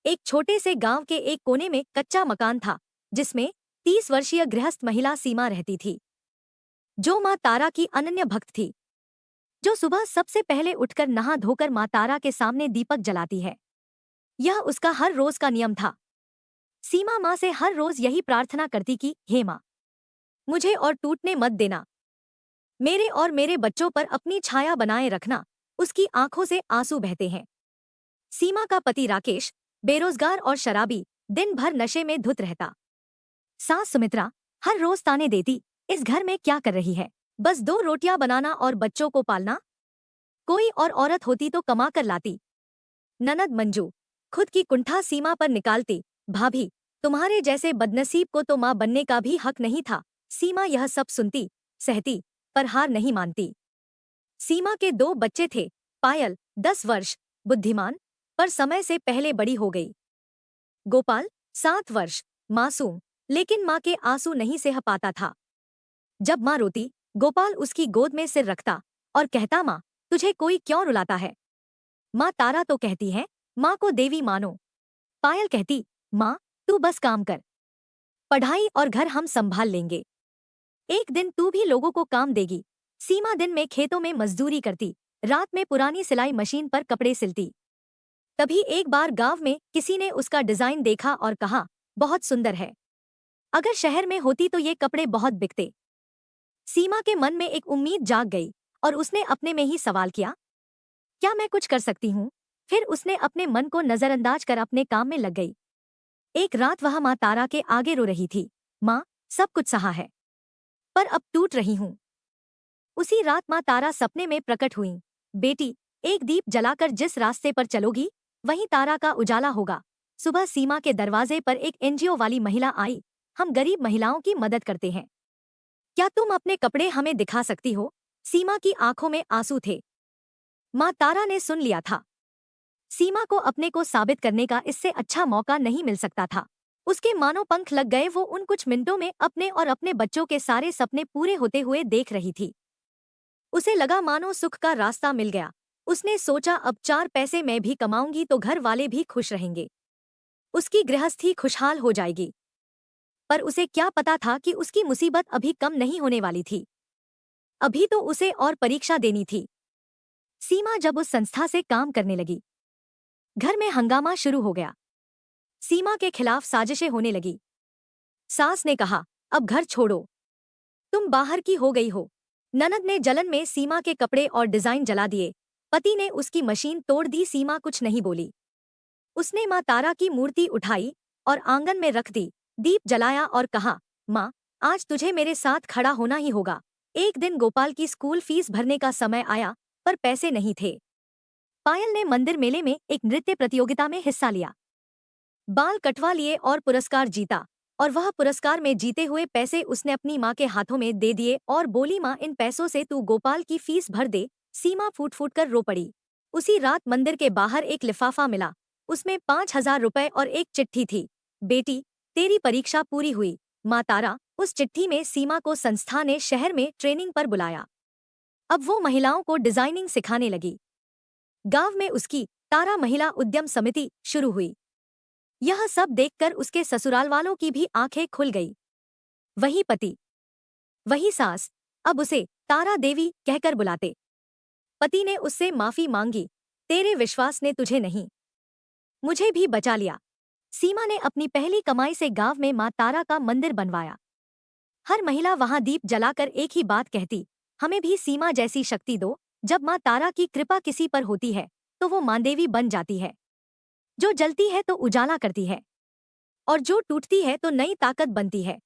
एक छोटे से गांव के एक कोने में कच्चा मकान था, जिसमें 30 वर्षीय गृहस्थ महिला सीमा रहती थी, जो माँ तारा की अनन्य भक्त थी, जो सुबह सबसे पहले उठकर नहा धोकर माँ तारा के सामने दीपक जलाती है। यह उसका हर रोज का नियम था। सीमा माँ से हर रोज यही प्रार्थना करती कि हे माँ, मुझे और टूटने मत देना, मेरे और मेरे बच्चों पर अपनी छाया बनाए रखना। उसकी आंखों से आंसू बहते हैं। सीमा का पति राकेश, बेरोजगार और शराबी, दिन भर नशे में धुत रहता। सास सुमित्रा हर रोज ताने देती, इस घर में क्या कर रही है, बस 2 रोटियां बनाना और बच्चों को पालना। कोई और औरत होती तो कमा कर लाती। ननद मंजू खुद की कुंठा सीमा पर निकालती, भाभी, तुम्हारे जैसे बदनसीब को तो मां बनने का भी हक नहीं था। सीमा यह सब सुनती, सहती, पर हार नहीं मानती। सीमा के 2 बच्चे थे, पायल 10 वर्ष, बुद्धिमान, पर समय से पहले बड़ी हो गई। गोपाल 7 वर्ष, मासूम, लेकिन माँ के आंसू नहीं सह पाता था। जब माँ रोती, गोपाल उसकी गोद में सिर रखता और कहता, माँ, तुझे कोई क्यों रुलाता है। माँ तारा तो कहती है, माँ को देवी मानो। पायल कहती, माँ, तू बस काम कर, पढ़ाई और घर हम संभाल लेंगे, एक दिन तू भी लोगों को काम देगी। सीमा दिन में खेतों में मजदूरी करती, रात में पुरानी सिलाई मशीन पर कपड़े सिलती। तभी एक बार गांव में किसी ने उसका डिजाइन देखा और कहा, बहुत सुंदर है, अगर शहर में होती तो ये कपड़े बहुत बिकते। सीमा के मन में एक उम्मीद जाग गई और उसने अपने में ही सवाल किया, क्या मैं कुछ कर सकती हूँ। फिर उसने अपने मन को नजरअंदाज कर अपने काम में लग गई। एक रात वह माँ तारा के आगे रो रही थी, माँ, सब कुछ सहा है, पर अब टूट रही हूँ। उसी रात माँ तारा सपने में प्रकट हुई, बेटी, एक दीप जलाकर जिस रास्ते पर चलोगी, वहीं तारा का उजाला होगा। सुबह सीमा के दरवाजे पर एक एनजीओ वाली महिला आई, हम गरीब महिलाओं की मदद करते हैं, क्या तुम अपने कपड़े हमें दिखा सकती हो। सीमा की आंखों में आंसू थे। माँ तारा ने सुन लिया था। सीमा को अपने को साबित करने का इससे अच्छा मौका नहीं मिल सकता था। उसके मानो पंख लग गए। वो उन कुछ मिनटों में अपने और अपने बच्चों के सारे सपने पूरे होते हुए देख रही थी। उसे लगा मानो सुख का रास्ता मिल गया। उसने सोचा, अब 4 पैसे मैं भी कमाऊंगी तो घर वाले भी खुश रहेंगे, उसकी गृहस्थी खुशहाल हो जाएगी। पर उसे क्या पता था कि उसकी मुसीबत अभी कम नहीं होने वाली थी। अभी तो उसे और परीक्षा देनी थी। सीमा जब उस संस्था से काम करने लगी, घर में हंगामा शुरू हो गया। सीमा के खिलाफ साजिशें होने लगी। सास ने कहा, अब घर छोड़ो, तुम बाहर की हो गई हो। ननद ने जलन में सीमा के कपड़े और डिजाइन जला दिए। पति ने उसकी मशीन तोड़ दी। सीमा कुछ नहीं बोली। उसने माँ तारा की मूर्ति उठाई और आंगन में रख दी, दीप जलाया और कहा, माँ, आज तुझे मेरे साथ खड़ा होना ही होगा। एक दिन गोपाल की स्कूल फीस भरने का समय आया, पर पैसे नहीं थे। पायल ने मंदिर मेले में एक नृत्य प्रतियोगिता में हिस्सा लिया, बाल कटवा लिए और पुरस्कार जीता। और वह पुरस्कार में जीते हुए पैसे उसने अपनी माँ के हाथों में दे दिए और बोली, माँ, इन पैसों से तू गोपाल की फीस भर दे। सीमा फूट फूट कर रो पड़ी। उसी रात मंदिर के बाहर एक लिफाफा मिला। उसमें 5,000 रुपए और एक चिट्ठी थी, बेटी, तेरी परीक्षा पूरी हुई। माँ तारा। उस चिट्ठी में सीमा को संस्था ने शहर में ट्रेनिंग पर बुलाया। अब वो महिलाओं को डिजाइनिंग सिखाने लगी। गांव में उसकी तारा महिला उद्यम समिति शुरू हुई। यह सब देखकर उसके ससुराल वालों की भी आंखें खुल गई। वही पति, वही सास, अब उसे तारा देवी कहकर बुलाते। पति ने उससे माफी मांगी, तेरे विश्वास ने तुझे नहीं, मुझे भी बचा लिया। सीमा ने अपनी पहली कमाई से गांव में माँ तारा का मंदिर बनवाया। हर महिला वहां दीप जलाकर एक ही बात कहती, हमें भी सीमा जैसी शक्ति दो। जब माँ तारा की कृपा किसी पर होती है तो वो माँ देवी बन जाती है। जो जलती है तो उजाला करती है, और जो टूटती है तो नई ताकत बनती है।